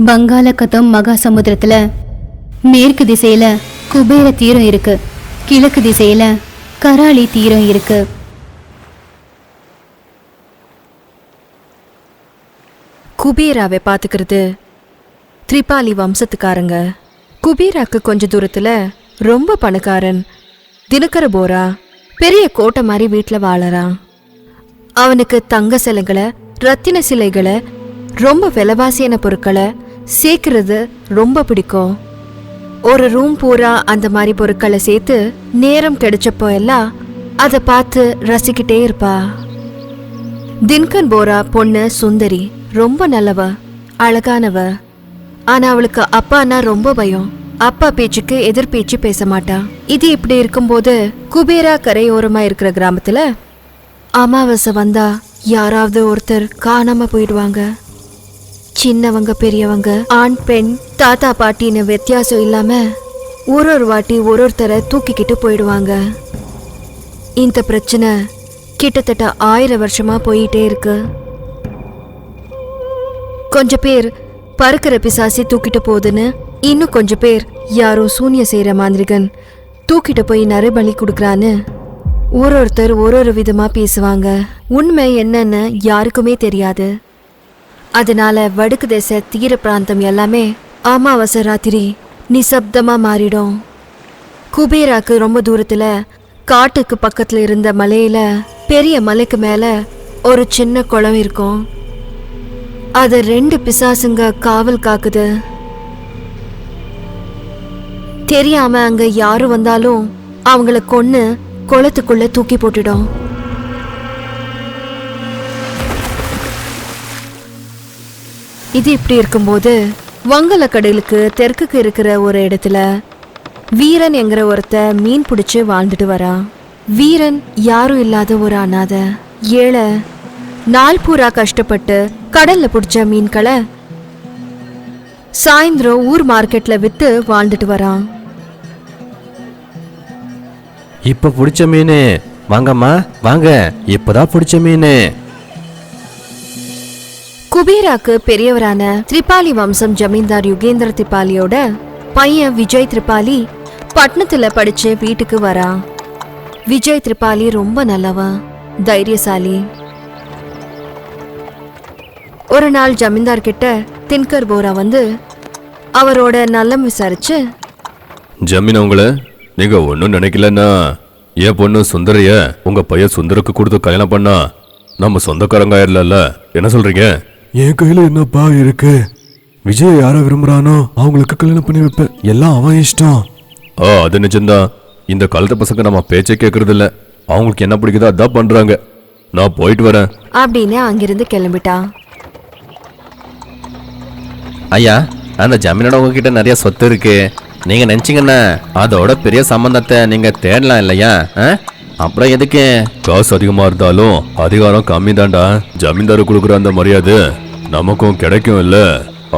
வங்காளகதம் மகா சமுத்திரத்துல மேற்கு திசையில குபேர தீரம் இருக்கு, கிழக்கு திசையில கராளி தீரம் இருக்கு. குபேராவை பாத்துக்கிறது திரிபாலி வம்சத்துக்காரங்க. குபேராக்கு கொஞ்ச தூரத்துல ரொம்ப பணக்காரன் தினகர போரா பெரிய கோட்டை மாதிரி வீட்டுல வாழறான். அவனுக்கு தங்க சிலைகளை, ரத்தின சிலைகளை, ரொம்ப விலைவாசியான பொருட்களை சேர்க்கறது ரொம்ப பிடிக்கும். ஒரு ரூம் பூரா அந்த மாதிரி பொருட்களை சேர்த்து நேரம் கிடைச்சப்போ எல்லாம் அதை பார்த்து ரசிக்கிட்டே இருப்பா. தினகர் போரா பொண்ணு சுந்தரி ரொம்ப நல்லவ, அழகானவ. ஆனா அவளுக்கு அப்பானா ரொம்ப பயம். அப்பா பேச்சுக்கு எதிர் பேச்சு பேச மாட்டா. இது இப்படி இருக்கும்போது குபேரா கரையோரமா இருக்கிற கிராமத்துல அமாவாசை வந்தா யாராவது ஒருத்தர் காணாம போயிடுவாங்க. சின்னவங்க பெரியவங்க, ஆண் பெண், தாத்தா பாட்டின்னு வித்தியாசம் இல்லாம ஒரு வாட்டி ஒருத்தரை தூக்கிக்கிட்டு போயிடுவாங்க. இந்த பிரச்சனை கிட்டத்தட்ட 1000 வருஷமா போயிட்டே இருக்கு. கொஞ்சம் பேர் பறக்கிற பிசாசி தூக்கிட்டு போகுதுன்னு, இன்னும் கொஞ்சம் பேர் யாரோ சூனிய செய்யற மாந்திரிகன் தூக்கிட்டு போய் நரபலி கொடுக்கறான்னு ஒருத்தர் ஒரு விதமா பேசுவாங்க. உண்மை என்னன்னு யாருக்குமே தெரியாது. அதனால வடக்கு தேச தீர பிராந்தம் எல்லாமே அமாவாசை ராத்திரி நிசப்தமா மாறிடும். குபேராக்கு ரொம்ப தூரத்துல காட்டுக்கு பக்கத்துல இருந்த மலையில பெரிய மலைக்கு மேல ஒரு சின்ன குளம் இருக்கும். அத 2 பிசாசுங்க காவல் காக்குது. தெரியாம அங்க யாரு வந்தாலும் அவங்கள கொன்னு குளத்துக்குள்ள தூக்கி போட்டுடும். இது இப்படி இருக்கும்போது வங்காளக்கடலுக்கு தெற்குக்கு இருக்கிற ஒரு இடத்துல வீரன் என்கிற ஒருத்த மீன் பிடிச்சு வாழ்ந்துட்டு வரா. வீரன் யாரும் இல்லாத ஒரு அனாதை ஏழை. நாள் பூரா கஷ்டப்பட்டு கடல்ல பிடிச்ச மீன்களை சாயந்தரம் ஊர் மார்க்கெட்ல வித்து வாழ்ந்துட்டு வரான். இப்ப பிடிச்ச மீன் வாங்கம்மா வாங்க, இப்பதான் பிடிச்ச மீன். குபேராக்கு பெரியவரான திரிபாலி வம்சம் ஜமீன்தார் யுகேந்திர திரிபாலியோட பையன் விஜய் திரிபாலி பட்டணத்துல படிச்சு வீட்டுக்கு வரான். விஜய் திரிபாலி ரொம்ப நல்லவன், தைரியசாலி. ஒரு நாள் ஜமீன்தார் கிட்ட தினகர் போரா வந்து அவரோட நலம் விசாரிச்சு, ஜமீன் அவங்கள நீங்க ஒன்னும் நினைக்கலன்னா என் பொண்ணு சுந்தரிய உங்க பையன் சுந்தருக்கு கொடுத்து கல்யாணம் பண்ணா நம்ம சொந்தக்காரங்க ஆயிரல, என்ன சொல்றீங்க? என் கையில என்னப்பா இருக்கு? விஜய் யார விரும்புறானோ அவங்களுக்கு கல்யாணம் பண்ணி வைப்பேன், எல்லாம் அவன் இஷ்டம். அது நிஜம்தான். இந்த காலத்து பசங்க நம்ம பேச்சை கேட்கறது இல்ல, அவங்களுக்கு என்ன பிடிக்குதோ அதான் பண்றாங்க. நான் போயிட்டு வரேன் அப்படின்னு அங்கிருந்து கிளம்பிட்டான். ஐயா, அந்த ஜமீனோட உங்ககிட்ட நிறைய சொத்து இருக்கு. நீங்க நினைச்சீங்கன்னா அதோட பெரிய சம்பந்தத்தை நீங்க தேடலாம் இல்லையா? அப்புறம் எதுக்கு? காசு அதிகமா இருந்தாலும் அதிகாரம் கம்மி தாண்டா. ஜமீன்தாரு கொடுக்குற அந்த மரியாதை நமக்கும் கிடைக்கும் இல்ல,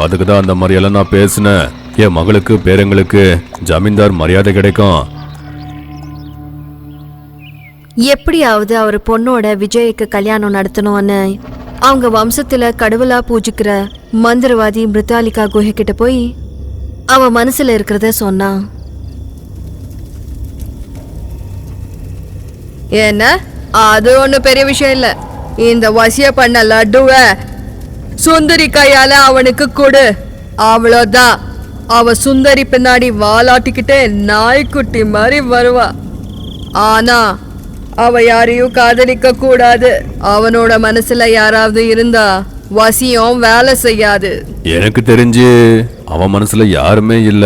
அதுக்கு தான் அந்த மாதிரியெல்லாம் நான் பேசினேன். என் மகளுக்கு பேரங்களுக்கு ஜமீன்தார் மரியாதை கிடைக்கும். எப்படியாவது அவர் பொண்ணோட விஜய்க்கு கல்யாணம் நடத்தணும்னு அவங்க வம்சத்துல கடவுளா பூஜிக்கிற மந்திரவாதி மிருத்தாலிகா குஹை கிட்ட போய் அவ மனசுல இருக்கிறத சொன்னான். என்ன, அது ஒண்ணு பெரிய விஷயம் இல்ல. இந்த வசிய பண்ண லட்டுவ சுந்தரி கையால அவனுக்கு கொடு, அவ்வளோதான். அவ சுந்தரி பின்னாடி வாலாட்டிக்கிட்டே நாய்க்குட்டி மாதிரி வருவா. ஆனா அவ யாரையும் காதலிக்க கூடாது. அவனோட மனசுல யாராவது இருந்தா வசியம் வேலை செய்யாது. எனக்கு தெரிஞ்சு அவன் மனசுல யாருமே இல்ல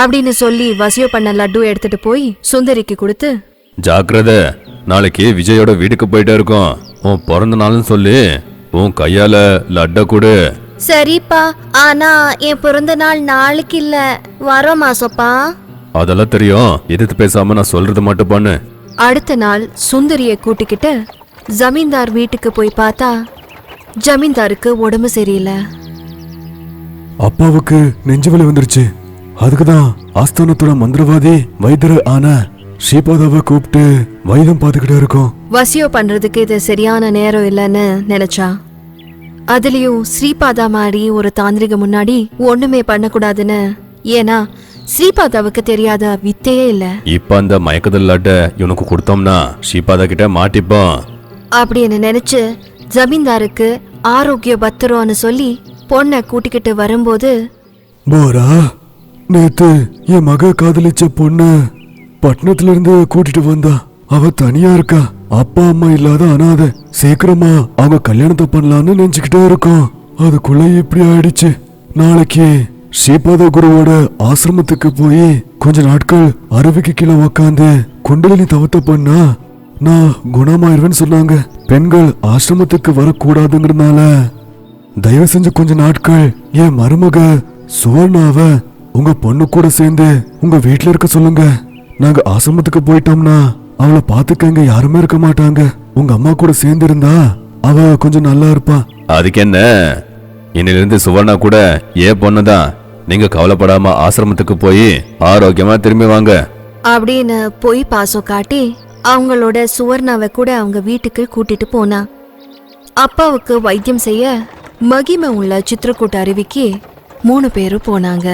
அப்படின்னு சொல்லி வசியம் பண்ண லட்டு எடுத்துட்டு போய் சுந்தரிக்கு கொடுத்து, ஜாக்கிரதை, நாளைக்கு விஜயோட வீட்டுக்கு போயிட்டே இருக்கோம். உன் பிறந்த நாள்னு சொல்லி உன் கையால லட்ட கொடு. சரிப்பா, ஆனா என் பிறந்த நாள் நாளைக்கு இல்ல, வர மாசப்பா. அதெல்லாம் தெரியும், எதிர்த்து பேசாம நான் சொல்றது மட்டும் பண்ணு. அடுத்த நாள் சுந்தரிய கூட்டிக்கிட்டு ஜமீன்தார் வீட்டுக்கு போய் பார்த்தா ஜமீன்தாருக்கு உடம்பு சரியில்லை. அப்பாவுக்கு நெஞ்சு வலி வந்துருச்சு. அதுக்குதான் ஆஸ்தானத்தோட மந்திரவாதி வைத்தியர் ஆன ஸ்ரீபாதாவை கூப்பிட்டு வைத்தியம் பார்த்துக்கிட்டே இருக்கோம். வசியம் பண்றதுக்கு இது சரியான நேரம் இல்லைன்னு நினைச்சா. அதுலயும் ஸ்ரீபாதா மாதிரி ஒரு தாந்திரிக முன்னாடி ஒண்ணுமே பண்ணக்கூடாதுன்னு. ஏன்னா ஸ்ரீபாதாவுக்கு தெரியாத வித்தையே இல்ல. இப்ப அந்த மயக்கத்தில் லாட்ட இவனுக்கு கொடுத்தோம்னா ஷீபாதா கிட்ட மாட்டிப்போம் அப்படின்னு நினைச்சு ஜமீன்தாருக்கு ஆரோக்கிய பத்திரம்னு சொல்லி பொண்ணை கூட்டிக்கிட்டு வரும்போது, போரா, நேத்து என் மக காதலிச்ச பொண்ணு பட்டணத்துல இருந்து கூட்டிட்டு வந்தா. அவ தனியா இருக்கா, அப்பா அம்மா இல்லாத அனாதை. சீக்கிரமா அவங்க கல்யாணத்தை பண்ணலான்னு நினைச்சுக்கிட்டே இருக்கோம். அதுக்குள்ள இப்படி ஆயிடுச்சு. நாளைக்கு ஸ்ரீபாத குருவோட ஆசிரமத்துக்கு போய் கொஞ்ச நாட்கள் அருவிக்கு கீழே உக்காந்து குண்டலினி தவத்தை பண்ணா நான் குணமாயிருவேன்னு சொன்னாங்க. பெண்கள் ஆசிரமத்துக்கு வரக்கூடாதுங்கிறதுனால தயவு செஞ்சு கொஞ்ச நாட்கள் என் மருமக சுவர்ணாவ உங்க பொண்ணு கூட சேர்ந்து உங்க வீட்டுல இருக்க சொல்லுங்க. நாங்க ஆசிரமத்துக்கு போயிட்டோம்னா அவளை பாத்துக்கங்க, யாருமே இருக்க மாட்டாங்க. உங்க அம்மா கூட சேர்ந்து இருந்தா அவ கொஞ்சம் நல்லா இருப்பா. அதுக்கு என்ன, இன்னிலிருந்து சுவர்ணா கூட ஏன் பொண்ணுதான். நீங்க கவலைப்படாம ஆசிரமத்துக்கு போய் ஆரோக்கியமா திரும்பி வாங்க அப்படின்னு போய் பாசம் காட்டி அவங்களோட சுவர்ணாவை கூட அவங்க வீட்டுக்கு கூட்டிட்டு போனா. அப்பாவுக்கு வைத்தியம் செய்ய மகிமை உள்ள சித்திரக்கூட்ட அருவிக்கு 3 பேரும் போனாங்க.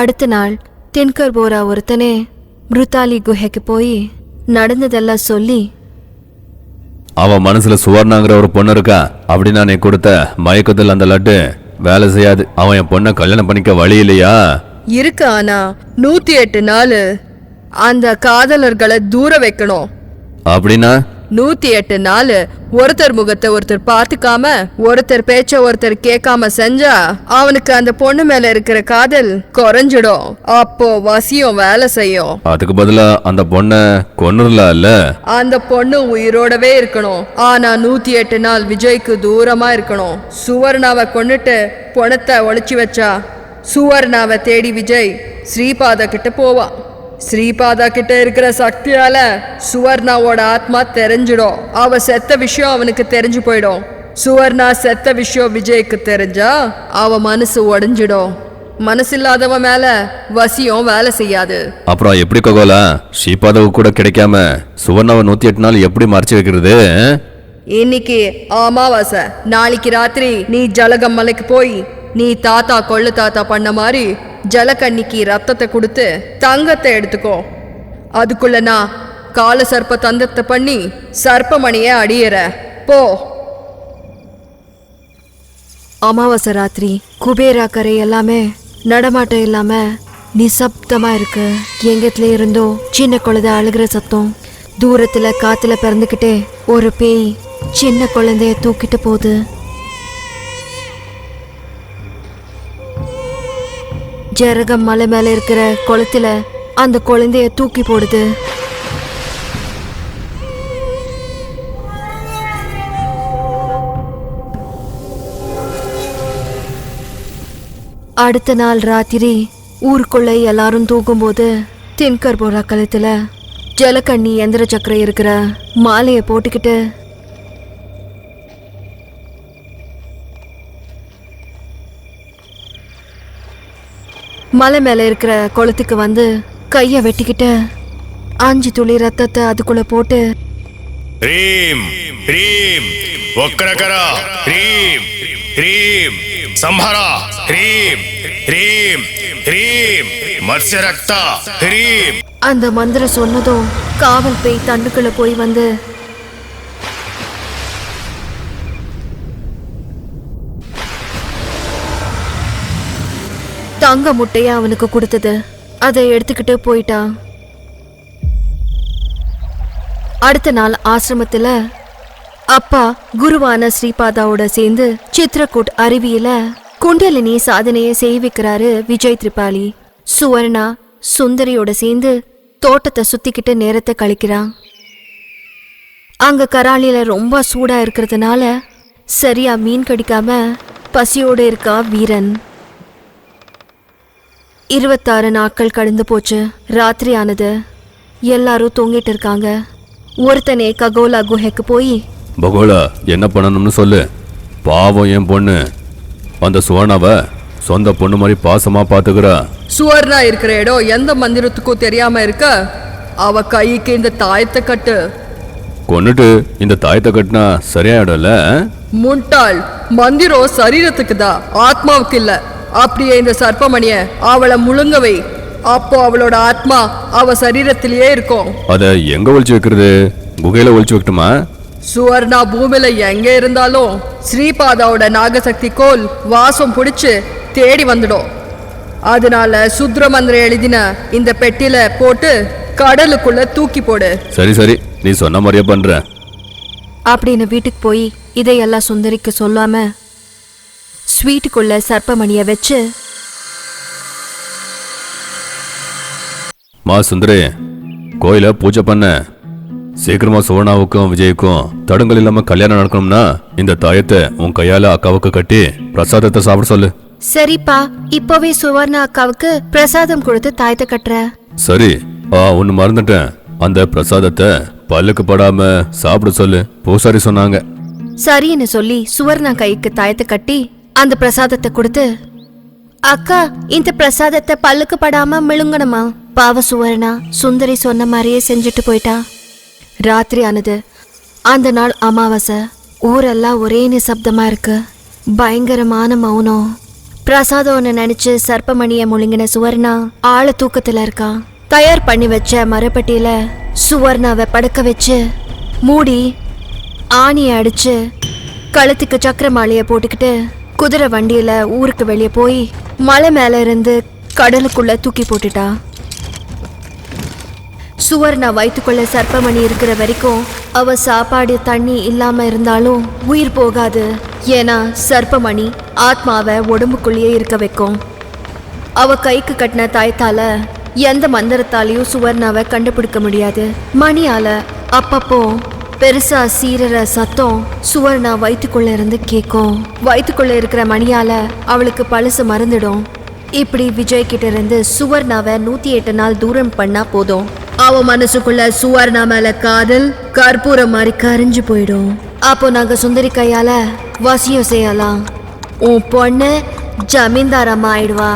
அடுத்த நாள் தென்கர் போரா ஒருத்தனே மிருத்தாலி குகைக்கு போய் நடந்ததெல்லாம் சொல்லி, அவன் மனசுல சுவர்ணாங்கிற ஒரு பொண்ணு இருக்கா. அப்படின்னா நீ கொடுத்த மயக்கத்தில் அந்த லட்டு வேலை செய்யாது. அவன் என் பொண்ணை கல்யாணம் பண்ணிக்க வழி இல்லையா? இருக்கு, ஆனா 108 நாள் அந்த காதலர்களை தூர வைக்கணும். அப்படின்னா 108 நாள் ஒருத்தர் முகத்தை ஒருத்தர் பார்த்துக்காம, ஒருத்தர் பேச்ச ஒருத்தர் கேட்காம செஞ்சா அவனுக்கு அந்த பொண்ணு மேல இருக்கிற காதல் குறைஞ்சிடும். அப்போ வசியம் வேலை செய்யும். அதுக்கு பதிலா அந்த பொண்ணை கொன்னுடலாம்ல. அந்த பொண்ணு உயிரோடவே இருக்கணும். ஆனா 108 நாள் விஜய்க்கு தூரமா இருக்கணும். சுவர்ணாவை கொன்னுட்டு பொணத்தை ஒளிச்சு வச்சா சுவர்ணாவை தேடி விஜய் ஸ்ரீபாதா கிட்ட போவான். ஸ்ரீபாதா கிட்ட இருக்கிற சக்தியால சுவர்ணாவோட ஆத்மா தெரிஞ்சிடும். அவ செத்த விஷயம் அவனுக்கு தெரிஞ்சு போயிடும். சுவர்ணா செத்த விஷயம் விஜய்க்கு தெரிஞ்சா அவ மனசு உடைஞ்சிடும். மனசு இல்லாதவன் மேல வசியம் வேலை செய்யாது. அப்புறம் எப்படி ககோலா ஸ்ரீபாதாவுக்கு கூட கிடைக்காம சுவர்ணாவை 108 நாள் எப்படி மறைச்சு வைக்கிறது? இன்னைக்கு அமாவாசை, நாளைக்கு ராத்திரி நீ ஜலகம் மலைக்கு போய் நீ தாத்தா கொள்ளு தாத்தா பண்ண மாதிரி ஜலக்கண்ணிக்கு ரத்தத்தை கொடுத்து தங்கத்தை எடுத்துக்கோ. அதுக்குள்ள நான் கால சர்ப்ப தந்தத்தை பண்ணி சர்ப்பமணிய அடியற போ. அமாவாசை ராத்திரி குபேரா கரை எல்லாமே நடமாட்டம் இல்லாம நிசப்தமா இருக்கு. எங்கத்துல இருந்தோ சின்ன குழந்தை அழுகிற சத்தம். தூரத்துல காத்துல பிறந்துக்கிட்டே ஒரு பேய் சின்ன குழந்தைய தூக்கிட்டு போகுது. ஜரகம் மலை மேல இருக்கிற குளத்துல அந்த குழந்தைய தூக்கி போடுது. அடுத்த நாள் ராத்திரி ஊருக்குள்ள எல்லாரும் தூங்கும்போது தென்கர் போரா கழுத்துல ஜலக்கண்ணி எந்திர சக்கரம் இருக்கிற மாலைய போட்டுக்கிட்டு மலை மேல இருக்கிற குளத்துக்கு வந்து கைய வெட்டிக்கிட்டு 5 துளி ரத்தத்தை அதுக்குள்ள போட்டு ह्रीं ह्रीं वक्रकरा ह्रीं ह्रीं संहरा ह्रीं ह्रीं ह्रीं मत्स्यरक्ता ह्रीं அந்த மந்திரம் சொன்னதும் காவல் பேய் தண்ணுக்குள்ள போய் வந்து தங்க முட்டைய அவனுக்கு கொடுத்தது. அதை எடுத்துக்கிட்டு போயிட்டான். அடுத்த நாள் ஆசிரமத்துல அப்பா குருவான ஸ்ரீபாதாவோட சேர்ந்து சித்ரகூட் அருவியில குண்டலினி சாதனையை செய்விக்கிறாரு விஜய் திரிபாலி. சுவர்ணா சுந்தரியோட சேர்ந்து தோட்டத்தை சுத்திக்கிட்டு நேரத்தை கழிக்கிறான். அங்க கராலில ரொம்ப சூடா இருக்கிறதுனால சரியா மீன் கடிக்காம பசியோட இருக்கா வீரன். 26 நாட்கள் கடந்து போச்சு. ராத்திரி ஆனது. எல்லாரும் தூங்கிட்டு இருக்காங்க. ஒருத்தனே ககோலா குகைக்கு போய், பகோலா என்ன பண்ணணும்னு சொல்லு. பாவம் என் பொண்ணு அந்த சுவர்ணாவை சொந்த பொண்ணு மாதிரி பாசமா பாத்துக்கிறா. சுவர்ணா இருக்கிற இடம் எந்த மந்திரத்துக்கும் தெரியாம இருக்க அவ கைக்கு இந்த தாயத்தை கட்டு. கொன்னுட்டு இந்த தாயத்தை கட்டினா சரியாயிடும்ல? முட்டாள், மந்திரம் சரீரத்துக்கு தான், ஆத்மாவுக்கு இல்ல. அப்படியே இந்த சர்ப்பமணிய அவளை முழுங்கவை, அப்போ அவளோட ஆத்மா அவ சரீரத்திலேயே இருக்கும். அத எங்க ஒளிச்சு வைக்கிறது? குகையில ஒளிச்சு வைக்கட்டுமா? சுவர்ணா பூமியில எங்க இருந்தாலும் ஸ்ரீபாதாவோட நாகசக்தி கோல் வாசம் பிடிச்சு தேடி வந்துடும். அதனால சுத்ர மந்திரம் எழுதின இந்த பெட்டியில போட்டு கடலுக்குள்ள தூக்கி போடு. சரி சரி, நீ சொன்ன மாதிரியே பண்ற. அப்படின்னு வீட்டுக்கு போய் இதையெல்லாம் சுந்தரிக்கு சொல்லாம ஸ்வீட்டுக்குள்ள சர்ப்பமணிய வச்சு, மா சுந்தரி, கோயில பூஜை பண்ண. சீக்கிரமா சுவர்ணாவுக்கும் விஜய்க்கும் தடங்கள் இல்லாம கல்யாணம் நடக்கணும்னா இந்த தாயத்தை உன் கையால அக்காவுக்கு கட்டி பிரசாதத்தை சாப்பிட சொல்லு. சரிப்பா, இப்பவே சுவர்ணா அக்காவுக்கு பிரசாதம் கொடுத்து தாயத்தை கட்டுற. சரி, ஒன்னு மறந்துட்டேன். அந்த பிரசாதத்தை பல்லுக்கு படாம சாப்பிட சொல்லு, பூசாரி சொன்னாங்க. சரின்னு சொல்லி சுவர்ணா கைக்கு தாயத்தை கட்டி அந்த பிரசாதத்தை கொடுத்து, அக்கா இந்த பிரசாதத்தை பல்லுக்கு படாம மிழுங்கணுமா? பாவ சுவர்ணா சுந்தரி சொன்ன மாதிரியே செஞ்சுட்டு போயிட்டா. ராத்திரி ஆனது. அந்த நாள் அமாவாசை. ஊரெல்லாம் ஒரே நிசப்தமா இருக்கு. பயங்கரமான மௌனம். பிரசாதம்னு நினைச்சு சர்ப்பமணிய முழுங்கின சுவர்ணா ஆழ தூக்கத்துல இருக்கா. தயார் பண்ணி வச்ச மரப்பட்டியில சுவர்ணாவை படுக்க வச்சு மூடி ஆணியை அடிச்சு கழுத்துக்கு சக்கர மாலையை போட்டுக்கிட்டு குதிரை வண்டியில ஊருக்கு வெளியே போய் மலை மேல இருந்து கடலுக்குள்ள தூக்கி போட்டுட்டா. சுவர்ணா வயிற்றுக்குள்ள சர்ப்பமணி இருக்கிற வரைக்கும் அவ சாப்பாடு தண்ணி இல்லாம இருந்தாலும் உயிர் போகாது. ஏன்னா சர்ப்பமணி ஆத்மாவை உடம்புக்குள்ளேயே இருக்க வைக்கும். அவ கைக்கு கட்டின தாயத்தால எந்த மந்திரத்தாலையும் சுவர்ணாவை கண்டுபிடிக்க முடியாது. மணியால அப்பப்போ பெருசா சீரற சத்தம் சுவர்ணா வயிற்றுக்குள்ள இருந்து கேட்கும். வயிற்றுக்குள்ள இருக்கிற மணியால அவளுக்கு பழசு மறந்துடும். இப்படி விஜய் கிட்ட இருந்து சுவர்ணாவை 108 நாள் தூரம் பண்ணா போதும். அவ மனசுக்குள்ள சுவர்ணா மேல காதல் கற்பூரம் மாதிரி கரிஞ்சு போயிடும். அப்போ நாங்க சுந்தரி கையால வசியம் செய்யலாம். உன் பொண்ணு ஜமீன்தாரம்மா ஆயிடுவா.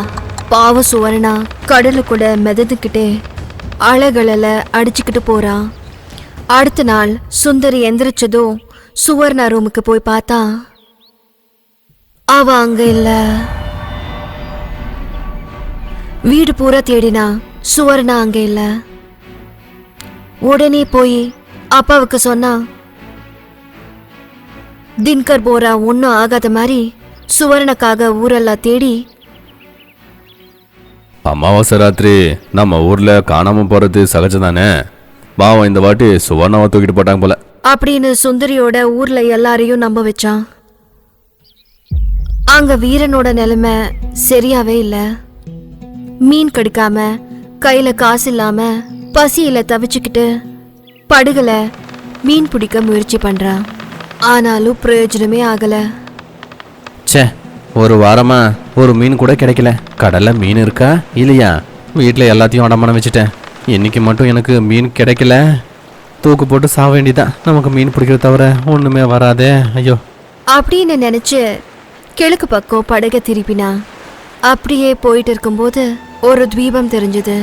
பாவ சுவர்ணா கடலுக்குள்ள மிதந்துக்கிட்டே அலைகள அடிச்சுக்கிட்டு போறா. அடுத்த நாள் சுந்தரி எந்திரிச்சதும் சுவர்ணா ரூமுக்கு போய் பார்த்தா அவ அங்க இல்ல. வீடு பூரா தேடினா சுவர்ணா அங்க இல்ல. உடனே போய் அப்பாவுக்கு சொன்னா. தின்கர் போரா ஒன்னும் ஆகாத மாதிரி சுவர்ணக்காக ஊரெல்லாம் தேடி, அமாவாசை ராத்திரி நம்ம ஊர்ல காணாம போறது சகஜம்தானே. பாவம் இந்த வாட்டி சுவர்ணாவை தூக்கிட்டு போட்டாங்க போல அப்படின்னு சுந்தரியோட ஊர்ல எல்லாரையும் நம்ப வச்சான். அங்க வீரனோட நிலைமை சரியாவே இல்ல. மீன் கிடைக்காம கையில காசு இல்லாம பசியில தவிச்சுக்கிட்டு படுகல மீன் பிடிக்க முயற்சி பண்றான். ஆனாலும் பிரயோஜனமே ஆகல. ச்சே, ஒரு வாரமா ஒரு மீன் கூட கிடைக்கல. கடல்ல மீன் இருக்கா இல்லையா? வீட்டில் எல்லாத்தையும் அடமானம் வச்சுட்டேன். இன்னைக்கு மட்டும் எனக்கு மீன் கிடைக்கல. தூக்கு போட்டு சாக வேண்டியதான். நமக்கு மீன் பிடிக்கிறத தவிர ஒண்ணுமே வராதே. ஐயோ அப்படின்னு நினைச்சு கிழக்கு பக்கம் படகை திருப்பினா. அப்படியே போயிட்டு இருக்கும்போது ஒரு தீபம் தெரிஞ்சது.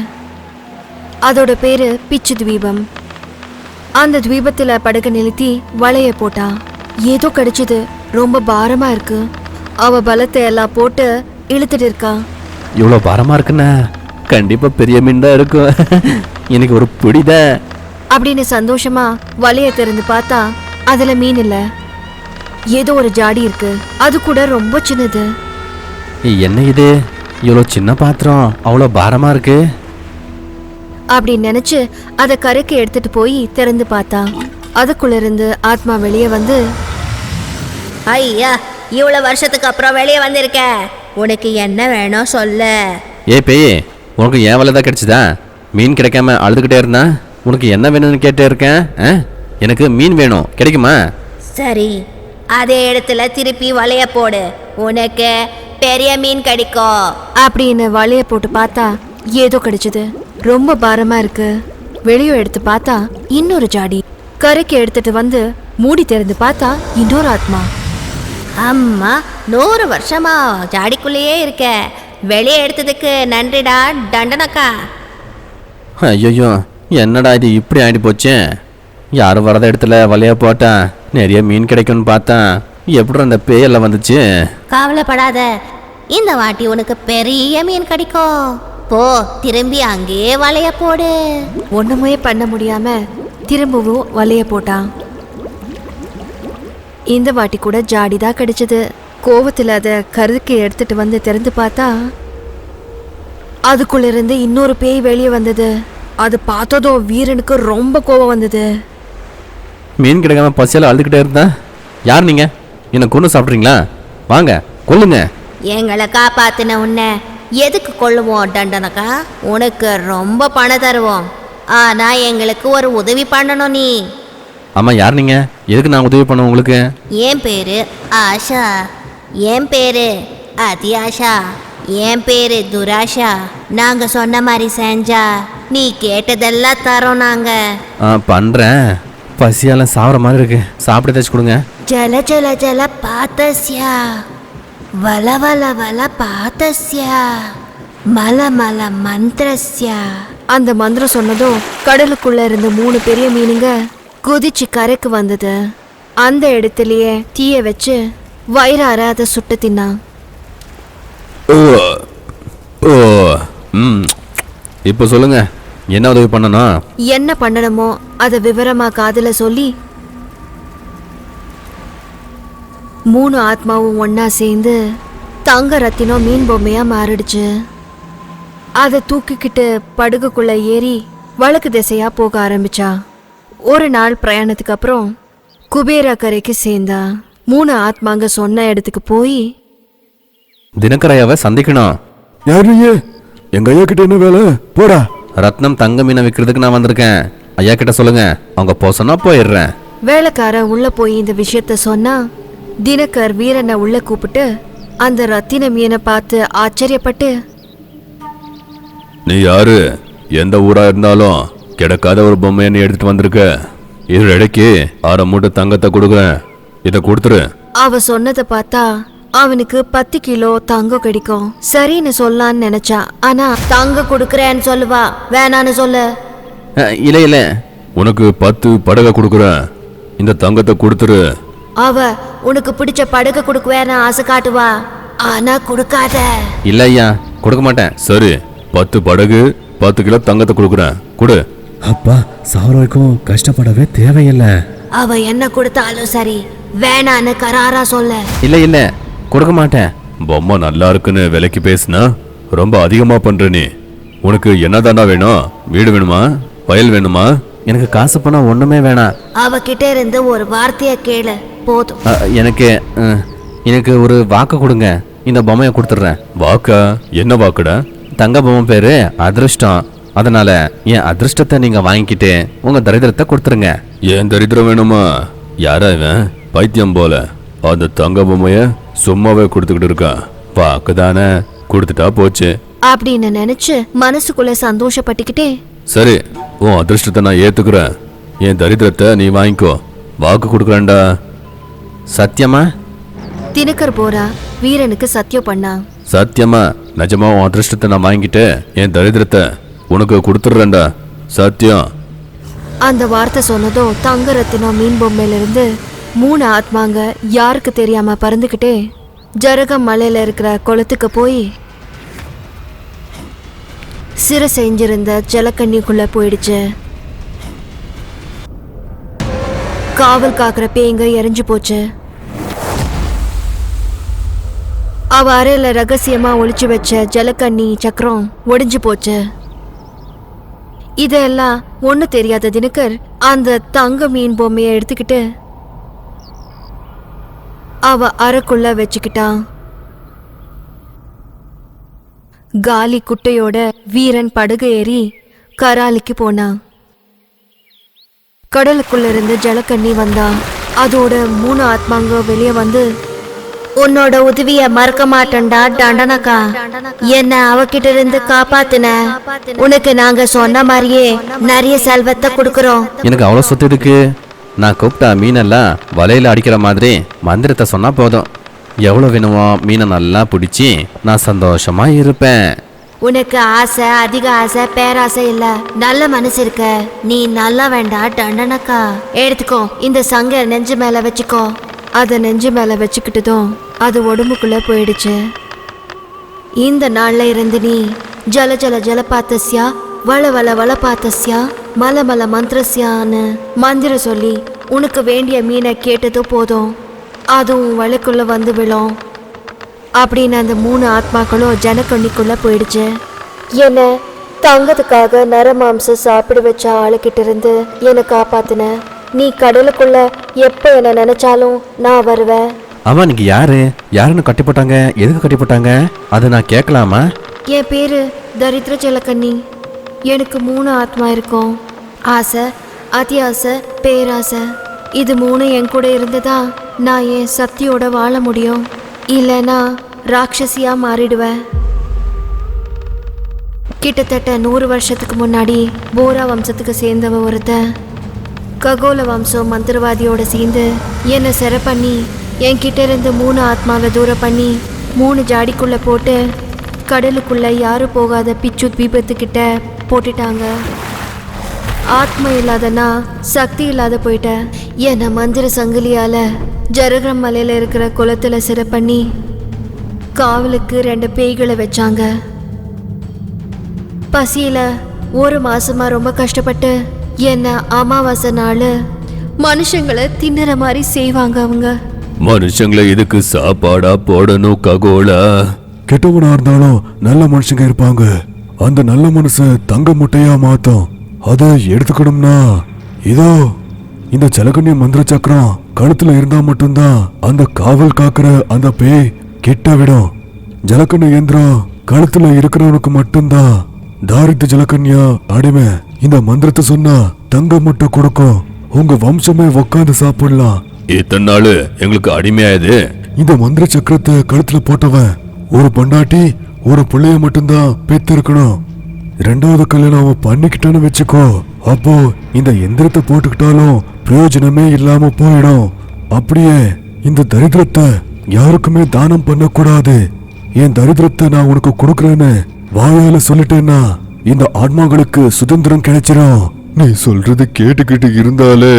அதோட பேரு பிச்சு தீபம். அந்த தீபத்துல படகை நிறுத்தி வலைய போட்டா. ஏதோ கிடைச்சது. ரொம்ப பாரமா இருக்கு. அவ பலத்தை எல்லாம் போட்டு இழுத்துட்டு இருக்கா. இவ்வளோ பாரமா இருக்குண்ணா, கண்டிப்பா பெரிய மீன் தான் இருக்கும். எனக்கு ஒரு பிடித அப்படின்னு சந்தோஷமா வலைய திறந்து பார்த்தா அதுல மீன் இல்ல. ஏதோ ஒரு ஜாடி இருக்கு. அது கூட ரொம்ப சின்னது. என்ன இது, இவ்வளோ சின்ன பாத்திரம் அவ்வளோ பாரமா இருக்கு? அப்படின்னு நினைச்சு அதை கரைக்கு எடுத்துட்டு போய் திறந்து பார்த்தா அதுக்குள்ள இருந்து ஆத்மா வெளியே வந்து, ஐயா, இவ்வளவு வருஷத்துக்கு அப்புறம் வெளியே வந்திருக்க. உனக்கு என்ன வேணும் சொல்லு. ஏ பேய், உனக்கு ஏன் வேலை தான் கிடைச்சதா? மீன் கிடைக்காம அழுதுகிட்டே இருந்தா உனக்கு என்ன வேணும்னு கேட்டே இருக்கேன். எனக்கு மீன் வேணும், கிடைக்குமா? சரி, அதே இடத்துல திருப்பி வலைய போடு, உனக்கு பெரிய மீன் கிடைக்கும். அப்படின்னு வலைய போட்டு பார்த்தா ஏதோ கிடைச்சது. ரொம்ப பாரமா இருக்கு. வெளியே எடுத்து பார்த்தா இன்னொரு ஜாடி. கரைக்கு எடுத்துட்டு வந்து மூடி திறந்து பார்த்தா இன்னொரு ஆத்மா. அம்மா, 100 வருஷமா ஜாடிக்குள்ளேயே இருக்க. வெளியே எடுத்ததுக்கு நன்றிடா தண்டனக்கா. ஐயோ, என்னடா இது இப்படி ஆயிட்டு போச்சு. யாரும் வரத இடத்துல வலைய போட்டேன், நிறைய மீன் கிடைக்கும்னு பார்த்தேன். எப்படி அந்த பேயெல்லாம் வந்துச்சு? கவலைப்படாத, இந்த வாட்டி உனக்கு பெரிய மீன் கிடைக்கும். போ, திரும்பி அங்கேயே வலைய போடு. ஒண்ணுமே பண்ண முடியாம திரும்பவும் வலைய போட்டான். இந்த வாட்டி கூட ஜாடிதான் கிடைச்சது. கோவத்துல அதை கருக்கு எடுத்துட்டு வந்து திறந்து பார்த்தா அதுக்குள்ள இருந்து இன்னொரு பேய் வெளியே வந்தது. அது பார்த்ததும் வீரனுக்கு ரொம்ப கோவம் வந்தது. மீன் கிடைக்காம பசியால அழுதுகிட்டே இருந்தேன். யார் நீங்க? என்ன கொண்டு சாப்பிட்றீங்களா? வாங்க கொல்லுங்க. எங்களை காப்பாத்தின உன்னை எதுக்கு கொள்ளுவோம் தண்டனக்கா? உனக்கு ரொம்ப பணம் தருவோம். ஆனா எங்களுக்கு ஒரு உதவி பண்ணணும் நீ. ஆமா, யார் நீங்க? எதுக்கு நான் உதவி பண்ண உங்களுக்கு? என் பேரு ஆஷா. என் பேரு அதியாஷா. என் பேரு துராஷா. நாங்க சொன்ன மாதிரி செஞ்சா நீ கேட்டதெல்லாம் தரோம் நாங்க. பண்றேன். பசியால சாவற மாதிரி இருக்கு, சாப்பிட ஏதாச்சும் கொடுங்க. ஜல ஜல ஜல பாத்தஸ்யா, வல வல வல பாத்தஸ்யா, மல மல மந்திரஸ்யா. அந்த மந்திரம் சொன்னதும் கடலுக்குள்ள இருந்த 3 பெரிய மீனுங்க குதிச்சு கரைக்கு வந்தது. அந்த இடத்துலயே தீய வச்சு வயிறார அதை சுட்டு தின்னான். இப்போ சொல்லுங்க, என்ன உதவி பண்ணணும்? என்ன பண்ணணுமோ அதை விவரமா காதுல சொல்லி 3 ஆத்மாவும் ஒன்னா சேர்ந்து தங்க ரத்தினம் மீன் பொம்மையா மாறிடுச்சு. அதை தூக்கிக்கிட்டு படகுக்குள்ள ஏறி வழக்கு திசையா போக ஆரம்பிச்சா. ஒரு நாள் பிரயாணத்துக்கு அப்புறம் குபேரா கரைக்கு சேர்ந்தா. 3 ஆத்மாங்க சொன்ன இடத்துக்கு போய் தினகரையாவை சந்திக்கணும். யார் நீங்க? எங்க ஐயா கிட்ட என்ன வேலை? போடா. ரத்னம் தங்க மீனை விற்கிறதுக்கு நான் வந்திருக்கேன். ஐயா கிட்ட சொல்லுங்க, அவங்க போக சொன்னா போயிடுறேன். வேலைக்காரன் உள்ள போய் இந்த விஷயத்த சொன்னா தினகர் வீரனை உள்ள கூப்பிட்டு அந்த ரத்தின மீனை பார்த்து ஆச்சரியப்பட்டு, நீ யாரு? எந்த ஊரா இருந்தாலும் கிடைக்காத ஒரு பொம்மையை நீ எடுத்துட்டு வந்திருக்க. இது இடைக்கு 6 மூட்டை தங்கத்தை கொடுக்குறேன், இதை கொடுத்துரு. அவ சொன்னதை பார்த்தா அவனுக்கு 10 கிலோ தங்கம் கிடைக்கும். சரின்னு சொல்லலான்னு நினைச்சா, ஆனா தங்க கொடுக்கறேன்னு சொல்லுவா, வேணான்னு சொல்லு. இல்ல இல்ல, உனக்கு 10 படகை கொடுக்குறேன், இந்த தங்கத்தை கொடுத்துரு. அவ உனக்கு பிடிச்ச படகு கொடுக்குவேன்னு ஆசை காட்டுவா, ஆனா கொடுக்காத. இல்ல ஐயா, கொடுக்க மாட்டேன். சரி, 10 படகு 10 கிலோ தங்கத்தை கொடுக்குறேன், கொடு. அப்பா, சாவர வரைக்கும் கஷ்டப்படவே தேவையில்லை. அவ என்ன கொடுத்தாலும் சரி, வேணான்னு கராரா சொல்ல. இல்ல இல்ல, கொடுக்க மாட்டேன். பொம்மை நல்லா இருக்குன்னு விலைக்கு பேசுனா ரொம்ப அதிகமா பண்ற நீ. உனக்கு என்னதானா வேணும்? வீடு வேணுமா? வயல் வேணுமா? எனக்கு காசு பணம் ஒண்ணுமே வேணாம். அவகிட்ட இருந்து ஒரு வார்த்தைய கேளு போதும். எனக்கு ஒரு வாக்கு கொடுங்க, இந்த பொம்மையை கொடுத்துட்றேன். வாக்கா? என்ன வாக்குடா? தங்க பொம்மை பேரு அதிர்ஷ்டம். அதனால என் அதிர்ஷ்டத்தை நீங்க வாங்கிக்கிட்டு உங்க தரித்திரத்தை கொடுத்துருங்க. ஏன் தரித்திரம் வேணுமா? யாரா இவன்? பைத்தியம் போல அந்த தங்க பொம்மைய சும்மாவே கொடுத்துக்கிட்டு இருக்கான். வாக்கு தானே, கொடுத்துட்டா போச்சு அப்படின்னு நினைச்சு மனசுக்குள்ள சந்தோஷப்பட்டுக்கிட்டே, சரி, உன் அதிர்ஷ்டத்தை நான் ஏத்துக்கிறேன், என் தரித்திரத்தை நீ வாங்கிக்கோ. வாக்கு கொடுக்குறேன்டா. சத்தியமா? தினகர் போரா வீரனுக்கு சத்தியம் பண்ணான். சத்தியமா? நிஜமா உன் அதிர்ஷ்டத்தை நான் வாங்கிட்டு என் தரித்திரத்தை உனக்கு கொடுத்துட்றேன்டா. சத்தியம். அந்த வார்த்தை சொன்னதும் தங்க ரத்தினம் மீன் பொம்மையில இருந்து 3 ஆத்மாங்க யாருக்கு தெரியாம பறந்துகிட்டே ஜரகம் மலையில இருக்கிற குளத்துக்கு போய் சிறை செஞ்சிருந்த ஜலக்கண்ணிக்குள்ள போயிடுச்சு. காவல் காக்கிற பேய்ங்க எரிஞ்சு போச்சு. அவ அறையில ரகசியமா ஒளிச்சு வச்ச ஜலக்கண்ணி சக்கரம் ஒடிஞ்சு போச்சு. இதெல்லாம் ஒண்ணு தெரியாத தினகர் அந்த தங்க மீன் பொம்மையை எடுத்துக்கிட்டு அவ அறைக்குள்ள வச்சுக்கிட்டான். காலி குட்டையோட வீரன் படகு ஏறி கராலிக்கு போனான். கடலுக்குள்ள இருந்து ஜலக்கண்ணி வந்தான். அதோட 3 ஆத்மாங்க வெளியே வந்து, உன்னோட உதவிய மறக்க மாட்டேன்டா தண்டனக்கா. என்ன அவகிட்ட இருந்து காப்பாத்துன. உனக்கு நாங்க சொன்ன மாதிரியே நிறைய செல்வத்தை கொடுக்கறோம். எனக்கு அவ்வளோ சொத்து இருக்கு. நான் கூப்பிட்டா மீனெல்லாம் வலையில அடிக்கிற மாதிரி மந்திரத்தை சொன்னா போதும். எவ்வளோ வேணுமோ மீனை நல்லா பிடிச்சி நான் சந்தோஷமா இருப்பேன். உனக்கு ஆசை, அதிக ஆசை, பேராசை இல்ல, நல்ல மனசு இருக்க. நீ நல்லா வேண்டாம் தண்டனக்கா. எடுத்துக்கோ, இந்த சங்க நெஞ்சு மேல வச்சுக்கோ. அதை நெஞ்சு மேல வச்சுக்கிட்டதும் அது உடம்புக்குள்ள போயிடுச்சு. இந்த நாள்ல இருந்து நீ ஜல ஜல ஜலபாத்தஸ்யா, வள வள வளபாத்தஸ்யா, மல மல மந்திரஸ்யான்னு மந்திரம் சொல்லி உனக்கு வேண்டிய மீனை கேட்டதும் போதும், அதுவும் வலைக்குள்ள வந்து விழும் அப்படின்னு அந்த 3 ஆத்மாக்களும் ஜனக்கண்ணிக்குள்ள போயிடுச்சு. என்ன தங்கத்துக்காக நரமாம்சம் சாப்பிட வச்ச ஆளுக்கிட்ட இருந்து என்னை காப்பாத்தின. நீ கடலுக்குள்ள எப்ப என்ன நினைச்சாலும் நான் வருவேன். ஆமா, நீங்க யாருன்னு கட்டி போட்டாங்க? எதுக்கு கட்டி போட்டாங்க? அதை நான் கேட்கலாமா? என் பேரு தரித்திர ஜலக்கண்ணி. எனக்கு 3 ஆத்மா இருக்கும். ஆசை, அத்தியாசை, பேராசை. இது 3 என் கூட இருந்ததா நான் என் சக்தியோட வாழ முடியும். இல்லைன்னா ராட்சசியா மாறிடுவேன். கிட்டத்தட்ட 100 வருஷத்துக்கு முன்னாடி போரா வம்சத்துக்கு சேர்ந்தவ ஒருத்தன் ககோல வம்சம் மந்திரவாதியோட சேர்ந்து என்னை சிறை பண்ணி என்கிட்ட இருந்து 3 ஆத்மாவை தூரம் பண்ணி 3 ஜாடிக்குள்ள போட்டு கடலுக்குள்ள யாரும் போகாத பிச்சு தீபத்துக்கிட்ட போட்டுட்டாங்க. ஆத்மா இல்லாதனா சக்தி இல்லாத போயிட்டேன். என்னை மந்திர சங்கிலியால ஜரகம் மலையில இருக்கிற குளத்துல சிறை பண்ணி காவலுக்கு 2 பேய்களை வச்சாங்க. பசியில 1 மாசமா ரொம்ப கஷ்டப்பட்டு என்ன அமாவாசை நாள் மனுஷங்களை தின்னுற மாதிரி செய்வாங்க. அவங்க மனுஷங்களை இதுக்கு சாப்பாடா போடணும் ககோலா? கெட்டவனா இருந்தாலும் நல்ல மனுஷங்க இருப்பாங்க. அந்த நல்ல மனச தங்க முட்டையா மாத்தோம். அதை எடுத்துக்கணும்னா இதோ இந்த ஜலகண்ய மந்திர சக்கரம் கழுத்துல இருந்தா மட்டும்தான் அந்த காவல் காக்குற அந்த பேய் கிட்ட விடும். ஜலகண்ய இயந்திரம் கழுத்துல இருக்கிறவனுக்கு மட்டும்தான் தாரித்த ஜலகன்யா அடிமை. இந்த மந்திரத்தை சொன்னா தங்க முட்டை கொடுக்கும். உங்க வம்சமே உக்காந்து சாப்பிடலாம். இத்தனை நாள் எங்களுக்கு அடிமையாயது. இந்த மந்திர சக்கரத்தை கழுத்துல போட்டவன் ஒரு பொண்டாட்டி ஒரு பிள்ளைய மட்டும்தான் பெத்து இருக்கணும். 2வது கல்யாணம் அவன் பண்ணிக்கிட்டான்னு வச்சுக்கோ, அப்போ இந்த எந்திரத்தை போட்டுக்கிட்டாலும் பிரயோஜனமே இல்லாம போயிடும். அப்படியே இந்த தரித்திரத்தை யாருக்குமே தானம் பண்ணக்கூடாது. என் தரித்திரத்தை நான் உனக்கு கொடுக்கறேன்னு வாயால சொல்லிட்டேன்னா இந்த ஆத்மாக்களுக்கு சுதந்திரம் கிடைச்சிடும். நீ சொல்றது கேட்டுக்கிட்டு இருந்தாலே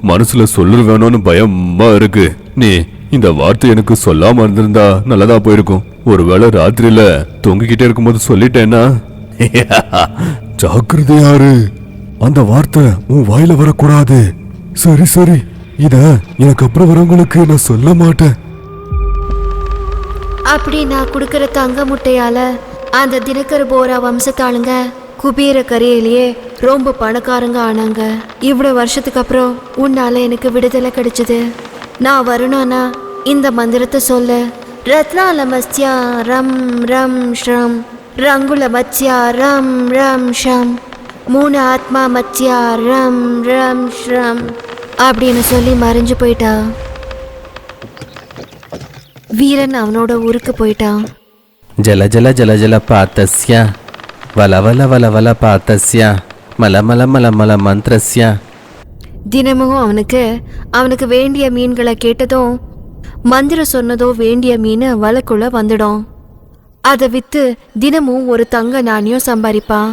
மனசுல சொல்ல வேணும்னு பயமா இருக்கு. நீ இந்த வார்த்தை எனக்கு சொல்லாம இருந்திருந்தா நல்லதா போயிருக்கும். ஒருவேளை ராத்திரியில தொங்கிக்கிட்டே இருக்கும்போது சொல்லிட்டேன்னா ஜாக்கிரதையாரு, அந்த வார்த்தை உன் வாயில வரக்கூடாது. சரி சரி, இத எனக்கு அப்புறம் வரவங்களுக்கு நான் சொல்ல மாட்டேன். அப்படி நான் கொடுக்கற தங்க முட்டையால அந்த தினகர போரா வம்சத்தாளுங்க குபீர கரையிலேயே ரொம்ப பணக்காரங்க ஆனாங்க. இவ்வளவு வருஷத்துக்கு அப்புறம் உன்னால எனக்கு விடுதலை கிடைச்சது. நான் வரணும்னா இந்த மந்திரத்தை சொல்ல. ரத்னால மத்யா ரம் ரம் ஷ்ரம், ரங்குல மத்யா ரம் ரம் ஷம், 3 ஆத்மா மத்யா ரம் ரம் ஷ்ரம் அப்படின்னு சொல்லி மறைஞ்சு போயிட்டா. வீரன் அவனோட ஊருக்கு போயிட்டான். ஜல ஜல ஜல ஜல பாத்தஸ்யா, வல வல வல வல பாத்தஸ்யா, மல மல மல மல மந்திரஸ்யா. தினமும் அவனுக்கு வேண்டிய மீன்களை கேட்டதும் மந்திரம் சொன்னதோ வேண்டிய மீன் வலைக்குள்ள வந்துடும். அதை வித்து தினமும் ஒரு தங்க நாணயம் சம்பாதிப்பான்.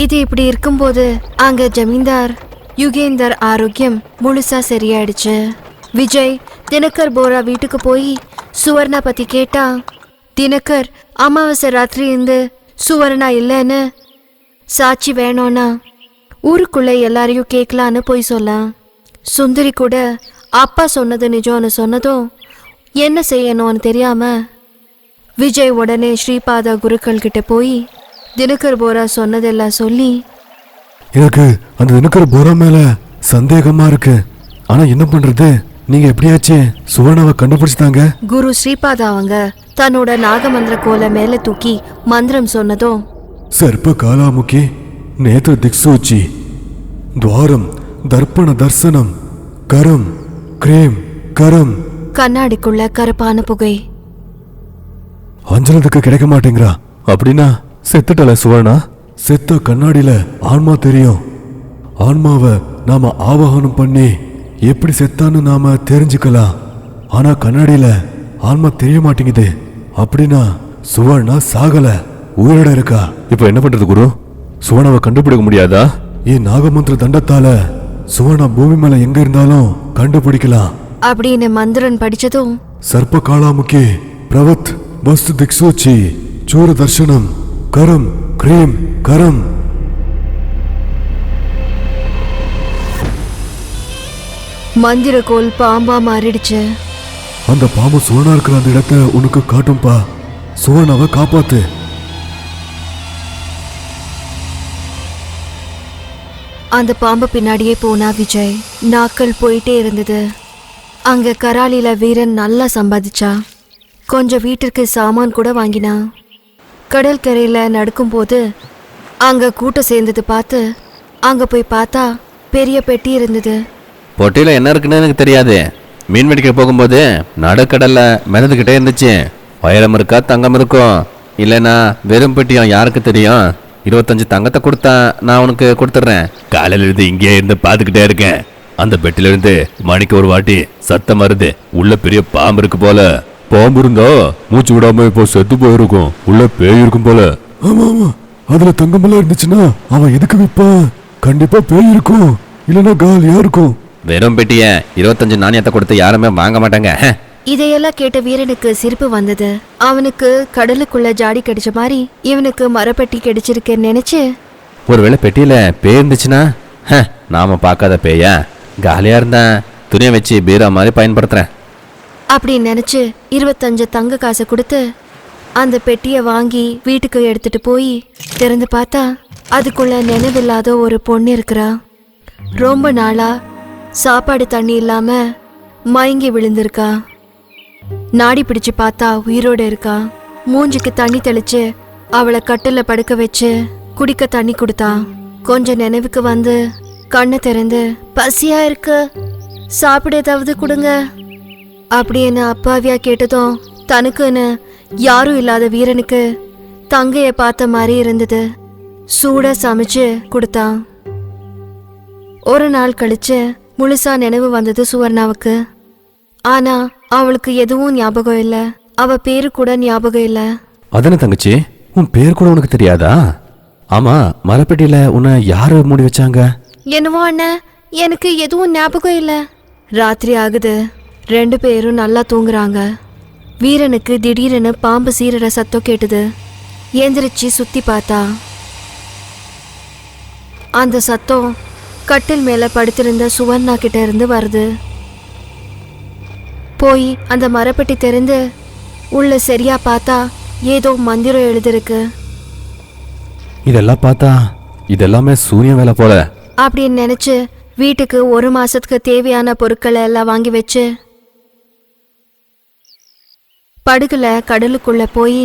இது இப்படி இருக்கும்போது அங்க ஜமீன்தார் யுகேந்தர் ஆரோக்கியம் முழுசா சரியாயிடுச்சு. விஜய் தினகர் போரா வீட்டுக்கு போய் சுவர்ணா பத்தி கேட்டா. தினகர் அமாவாசை ராத்திரி இருந்து சுவர்ணா இல்லைன்னு சாட்சி வேணும்னா ஊருக்குள்ள எல்லாரையும் கேட்கலான்னு போய் சொல்ல. சுந்தரி கூட அப்பா சொன்னது நிஜம்னு சொன்னதும் என்ன செய்யணும்னு தெரியாம விஜய் உடனே ஸ்ரீபாதா குருக்கள் கிட்ட போய் தினகர் போரா சொன்னதெல்லாம் சொல்லி, எனக்கு அந்த தினகர போரா மேல சந்தேகமா இருக்கு. ஆனா என்ன பண்றது, நீங்க எப்படியாச்சு சுவர்ணாவை கண்டுபிடிச்சிட்டாங்க. குரு ஸ்ரீபாதா அவங்க தன்னோட நாகமந்திர கோலை மேல தூக்கி மந்திரம் சொன்னதும் சர்ப்ப காலாமுகி நேத்திர திக்சூச்சி துவாரம் தர்ப்பண தர்சனம் கரம் கிரேம் கரம். கண்ணாடிக்குள்ள கருப்பான புகை. அஞ்சலத்துக்கு கிடைக்க மாட்டேங்கிறா. அப்படின்னா செத்துட்டல சுவர்ணா. செத்த கண்ணாடியில ஆன்மா தெரியும். ஆன்மாவை நாம ஆவாகனம் பண்ணி எப்படி செத்தான்னு நாம தெரிஞ்சுக்கலாம். ஆனா கண்ணாடியில ஆன்மா தெரிய மாட்டேங்குது. அப்படின்னா சுவர்ணா சாகல, உயிரோட இருக்கா. இப்போ என்ன பண்றது குரு? சுவர்ணாவை கண்டுபிடிக்க முடியாதா? என் நாகமந்திர தண்டத்தால சுவர்ணா பூமி மேல எங்க இருந்தாலும் கண்டுபிடிக்கலாம். அப்படின்னு மந்திரன் படிச்சதும் சர்ப்ப காலாமுக்கி பிரவத் வஸ்து திக்சூச்சி சூர தர்ஷனம் கரம் கிரீம் கரம். மந்திரக்கோல் பாம்பா மாறிடுச்சு. அந்த பாம்பு சுவர்ணா இருக்கிற அந்த இடத்தை உனக்கு காட்டும்பா. சுவர்ணாவை காப்பாத்து. அந்த பாம்பு பின்னாடியே போனா விஜய். நாட்கள் போயிட்டே இருந்தது. அங்க கராலில வீரன் நல்லா சம்பாதிச்சா. கொஞ்சம் வீட்டிற்கு சாமான் கூட வாங்கினா. கடல் கரையில நடக்கும்போது அங்க கூட்டம் சேர்ந்தது பார்த்து அங்க போய் பார்த்தா பெரிய பெட்டி இருந்தது. பொட்டியில் என்ன இருக்குன்னு எனக்கு தெரியாது. மீன் பிடிக்க போகும்போது நடுக்கடல்ல மிதந்துக்கிட்டே இருந்துச்சு. வைரம் இருக்கா தங்கம் இருக்கும், இல்லைன்னா வெறும் பெட்டியும் யாருக்கு தெரியும். 25 தங்கத்தை கொடுத்தா நான் உனக்கு கொடுத்துட்றேன். காலையில இருந்து இங்கே இருந்து பார்த்துக்கிட்டே இருக்கேன். அந்த பெட்டில இருந்து மணிக்கு ஒரு வாட்டி சத்தம் வருது. உள்ள பெரிய பாம்பு இருக்கு போல. பாம்பு இருந்தா மூச்சு விடாம இப்போ செத்து போயிருக்கும். உள்ள பேய் இருக்கும் போல. ஆமா ஆமா, அதுல தங்கமெல்லாம் இருந்துச்சுன்னா அவன் எதுக்கு விற்பான்? கண்டிப்பா பேய் இருக்கும், இல்லைன்னா காலியா இருக்கும். வெறும் பெட்டியை 25 நாணயத்தை கொடுத்து யாருமே வாங்க மாட்டாங்க. இதையெல்லாம் கேட்ட வீரனுக்கு சிரிப்பு வந்தது. அவனுக்கு கடலுக்குள்ள ஜாடி கிடைச்ச மாதிரி இவனுக்கு மரப்பெட்டி கிடைச்சிருக்கேன்னு நினைச்சு, ஒருவேளை பெட்டியில பேய் இருந்துச்சுன்னா நாம பார்க்காத பேயா? காலியா இருந்தா துணியை வச்சு பீரா மாதிரி பயன்படுத்துறேன் அப்படின்னு நினைச்சு 25 தங்க காசை கொடுத்து அந்த பெட்டியை வாங்கி வீட்டுக்கு எடுத்துட்டு போய் திறந்து பார்த்தா அதுக்குள்ள நினைவில்லாத ஒரு பொண்ணு இருக்கிறா. ரொம்ப நாளா சாப்பாடு தண்ணி இல்லாம மயங்கி விழுந்திருக்கா. நாடி பிடிச்சு பார்த்தா உயிரோட இருக்கா. மூஞ்சிக்கு தண்ணி தெளிச்சு அவளை கட்டில படுக்க வச்சு குடிக்க தண்ணி கொடுத்தா. கொஞ்சம் நினைவுக்கு வந்து கண்ணை திறந்து, பசியா இருக்கு, சாப்பிட ஏதாவது கொடுங்க அப்படின்னு அப்பாவியா கேட்டதும் தனக்குன்னு யாரும் இல்லாத வீரனுக்கு தங்கைய பார்த்த மாதிரி இருந்தது. சூடா சமைச்சு கொடுத்தான். ஒரு நாள் கழிச்சு முழுசா நினைவு வந்தது சுவர்ணாவுக்கு. ஆனா அவளுக்கு எதுவும் ஞாபகம் இல்ல. அவ பேரு கூட ஞாபகம் இல்ல. அதன தங்கச்சி, உன் பேர் கூட உனக்கு தெரியாதா? ஆமா, மரப்பெட்டியில உன்னை யாரு மூடி வச்சாங்க? என்னவோ அண்ணன், எனக்கு எதுவும் ஞாபகம் இல்ல. ராத்திரி ஆகுது. 2 பேரும் நல்லா தூங்குறாங்க. வீரனுக்கு திடீரென பாம்பு சீரற சத்தம் கேட்டது. எந்திரிச்சு சுத்தி பார்த்தா அந்த சத்தம் கட்டில் மேல படுத்திருந்த சுவர்ணா கிட்ட இருந்து வருது. போய் அந்த மரப்பெட்டி திறந்து உள்ள சரியா பார்த்தா ஏதோ மந்திரம் எழுதிருக்கு. இதெல்லாம் பார்த்தா இதெல்லாமே சூரிய வேலை போல அப்படின்னு நினைச்சு வீட்டுக்கு 1 மாசத்துக்கு தேவையான பொருட்களை எல்லாம் வாங்கி வச்சு படகுல கடலுக்குள்ள போய்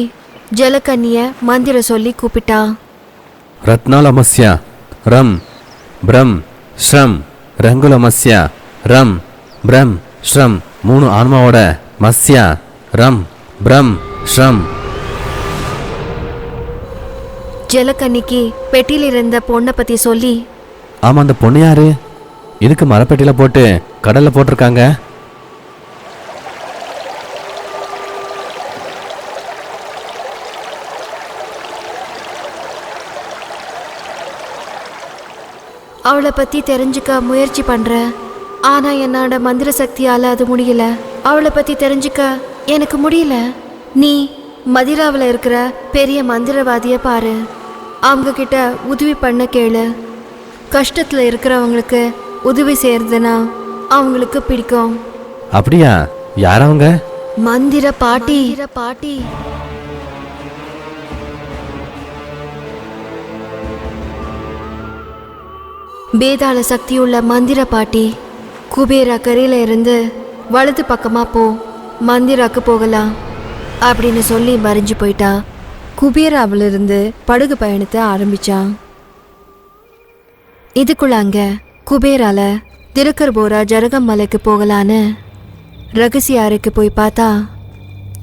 ஜலக்கண்ணிய மந்திரம் சொல்லி கூப்பிட்டா. ரத்னாலமஸ்யா ரம் பிரம் ஸ்ரம் ரங்குலமஸ்யா ரம் பிரம் ஸ்ரம். 3 ஆன்மாவோட மஸ்யா ரம் பிரம் ஸ்ரம். ஜலக்கண்ணிக்கு பெட்டியில் இருந்த பொண்ணை பத்தி சொல்லி, ஆமா, அந்த பொண்ணு யாரு? இதுக்கு மரப்பெட்டியில போட்டு கடல்ல போட்டிருக்காங்க? அவளை பத்தி தெரிஞ்சுக்க முயற்சி பண்றேன். ஆனா என்னோட மந்திர சக்தியால அது முடியல. அவளை பத்தி தெரிஞ்சுக்க எனக்கு முடியல. நீ மதிராவில் இருக்கிற பெரிய மந்திரவாதிய பாரு. அவங்க கிட்ட உதவி பண்ண கேளு. கஷ்டத்துல இருக்கிறவங்களுக்கு உதவி செய்யறதுன்னா அவங்களுக்கு பிடிக்கும். அப்படியா? யார் அவங்க? மந்திர பாட்டி. பேதாள சக்தியுள்ள மந்திர பாட்டி. குபேரா கரையில இருந்து வலது பக்கமா போ, மந்திராக்கு போகலாம் அப்படின்னு சொல்லி மறைஞ்சு போயிட்டா. குபேராவிலிருந்து படகு பயணத்தை ஆரம்பிச்சான். இதுக்குள்ள அங்க குபேரால திருக்கர்போரா ஜரகம் மலைக்கு போகலான்னு ரகசிய அறைக்கு போய் பார்த்தா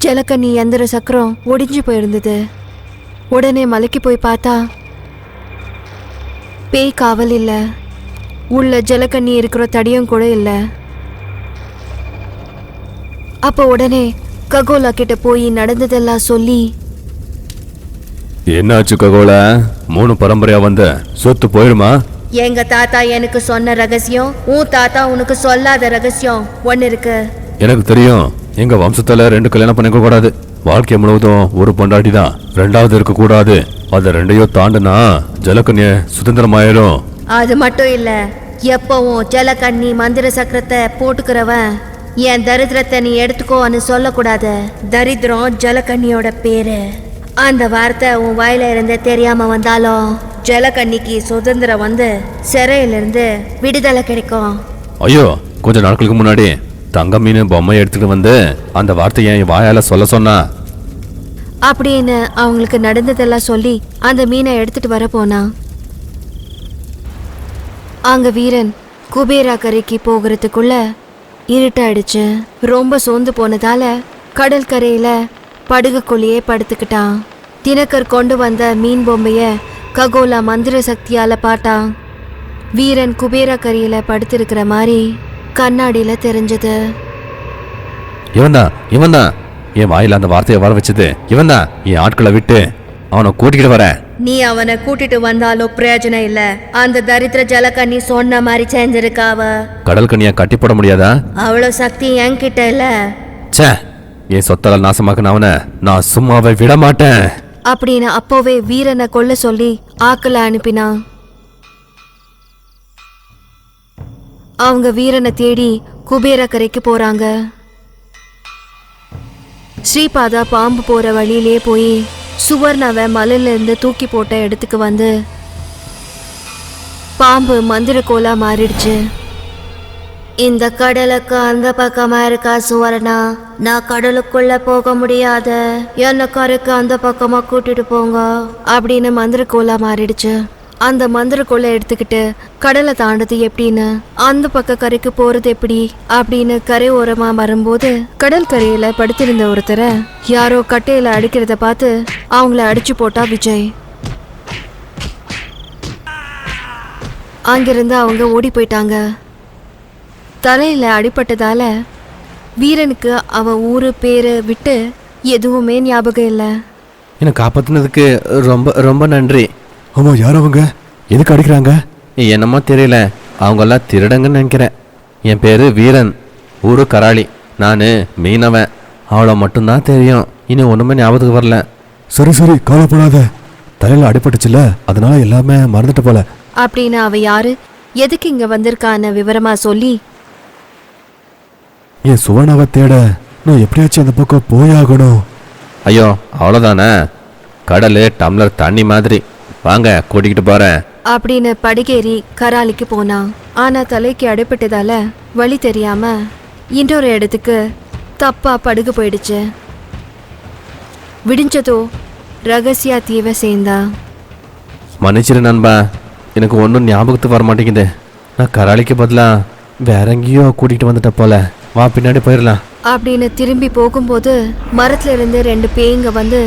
ஜலக்கண்ணி எந்திர சக்கரம் ஒடிஞ்சு போயிருந்தது. உடனே மலைக்கு போய் பார்த்தா பேய் காவல் இல்ல. உள்ள ஜலக்கண்ணி இருக்கிற தடியும் கூட இல்ல. அப்போ உடனே ககோலா கிட்ட போய் நடந்ததெல்லாம் சொல்லி, என்னாச்சு ககோல? 3 பரம்பரையா வந்த சொத்து போயிடுமா? எங்க தாத்தா எனக்கு சொன்ன ரகசியம், உன் தாத்தா உனக்கு சொல்லாத ரகசியம் ஒன்னு இருக்கு. எனக்கு தெரியும். எங்க வம்சத்துல 2 கல்யாணம் பண்ணிக்க கூடாது. வாழ்க்கை முழுவதும் ஒரு பொண்டாட்டி தான், 2வது இருக்க கூடாது. அத 2ஐயும் தாண்டுனா ஜலக்கன்னிய சுதந்திரமாயிரும். அது மட்டும் இல்ல, எப்பவும் ஜலக்கண்ணி மந்திர சக்கரத்தை போட்டுக்கிறவன் என் தரித்திரத்தை நீ எடுத்துக்கோன்னு சொல்லக்கூடாது. தரித்திரம் ஜலக்கண்ணியோட பேரு. அந்த வார்த்தை உன் வாயில இருந்து தெரியாம வந்தாலும் ஜலக்கண்ணிக்கு சுதந்திரம் வந்து சிறையிலிருந்து விடுதலை கிடைக்கும். ஐயோ, கொஞ்ச நாட்களுக்கு முன்னாடி தங்க மீன் பொம்மையை எடுத்துட்டு வந்து அந்த வார்த்தையை என் வாயால சொல்ல சொன்னா. அப்படின்னு அவங்களுக்கு நடந்ததெல்லாம் சொல்லி அந்த மீனை எடுத்துட்டு வர போனா. அங்க வீரன் குபேரா கரைக்கு போகிறதுக்குள்ள இருட்டாயிடுச்சு. ரொம்ப சோர்ந்து போனதால கடல் கரையில படுகுக்குள்ளேயே படுத்துக்கிட்டான். தினகர் கொண்டு வந்த மீன் பொம்மைய ககோலா மந்திர சக்தியால பார்த்தான். வீரன் குபேரா கரையில படுத்திருக்கிற மாதிரி கண்ணாடியில தெரிஞ்சது. இவன்தான் என் வாயில அந்த வார்த்தையை வர வச்சது. இவன்தான் என் ஆட்களை விட்டு அவனை கூட்டிக்கிட்டு வர. நீ அவனை கூட்டிட்டு வந்தாலும் பிரயோஜனம் இல்ல. அந்த தரித்திர ஜலக்கண்ணி சொன்ன மாதிரி செஞ்சிருக்காவ. கடல் கண்ணியா கட்டி போட முடியாதா? அவ்வளவு சக்தி என்கிட்ட இல்ல. ச்சே, என் சொத்தெல்லாம் நாசமாக்குன அவனை நான் சும்மாவை விட மாட்டேன் அப்படின்னு அப்போவே வீரனை கொல்ல சொல்லி ஆக்களை அனுப்பினான். அவங்க வீரனை தேடி குபேர கரைக்கு போறாங்க. ஸ்ரீபாதா பாம்பு போற வழியிலே போய் சுவர்ணாவை மலையில இருந்து தூக்கி போட்ட இடத்துக்கு வந்து பாம்பு மந்திர கோலா மாறிடுச்சு. இந்த கடலுக்கு அந்த பக்கமா இருக்கா சுவர்ணா? நான் கடலுக்குள்ள போக முடியாது, என்ன கரைக்கு அந்த பக்கமா கூட்டிட்டு போங்க அப்படின்னு மந்திர கோலா மாறிடுச்சு. அந்த மந்திர கோலை எடுத்துக்கிட்டு கடலை தாண்டது எப்படின்னு, அந்த பக்க கரைக்கு போறது எப்படி அப்படின்னு கரை ஓரமா வரும்போது கடல் கரையில படுத்திருந்த ஒருத்தரை யாரோ கட்டையில அடிக்கிறத பார்த்து அவங்கள அடிச்சு போட்டா விஜய். அங்கிருந்து அவங்க ஓடி போயிட்டாங்க. தலையில அடிபட்டதால வீரனுக்கு அவன் ஊரு பேரு விட்டு எதுவுமே ஞாபகம் இல்லை. என்னை காப்பாத்தினதுக்கு ரொம்ப ரொம்ப நன்றி. ஆமா, யார் அவங்க? எதுக்கு அடிக்கிறாங்க? என்னமோ தெரியல, அவங்கெல்லாம் திருடங்கன்னு நினைக்கிறேன். என் பேரு வீரன், ஊரு கராளி. நான் மீனவன், அவ்வளோ மட்டும்தான் தெரியும். இனி ஒன்றுமே ஞாபகத்துக்கு வரல. சரி சரி, கவலைப்படாத. தலையில அடிபட்டுச்சுல, அதனால எல்லாமே மறந்துட்டு போல. அப்படின்னு அவ யாரு, எதுக்கு இங்க வந்திருக்கான்னு விவரமா சொல்லி, என் சுவர்ணாவை தேட நான் எப்படியாச்சும் அந்த பக்கம் போயாகணும். ஐயோ, அவ்வளோதானே? கடல் டம்ளர் தண்ணி மாதிரி, வாங்க கூட்டிக்கிட்டு போறேன் அப்படின்னு படிகேறி கராலிக்கு போனான். ஆனா தலைக்கு அடிபட்டதால வழி தெரியாம இன்னொரு இடத்துக்கு தப்பா படுகு போயிடுச்சு. விடிஞ்சதோ ரகசியா தீவை சேர்ந்தா. மன்னிச்சிரு நண்பா, எனக்கு ஒன்றும் ஞாபகத்துக்கு வர மாட்டேங்குது. நான் கராளிக்கு பதிலாக வேற எங்கேயோ கூட்டிகிட்டு வந்துட்ட போல. வா, பின்னாடி போயிடலாம் அப்படின்னு திரும்பி போகும்போது மரத்துல இருந்து 2 பேய்ங்க வந்து,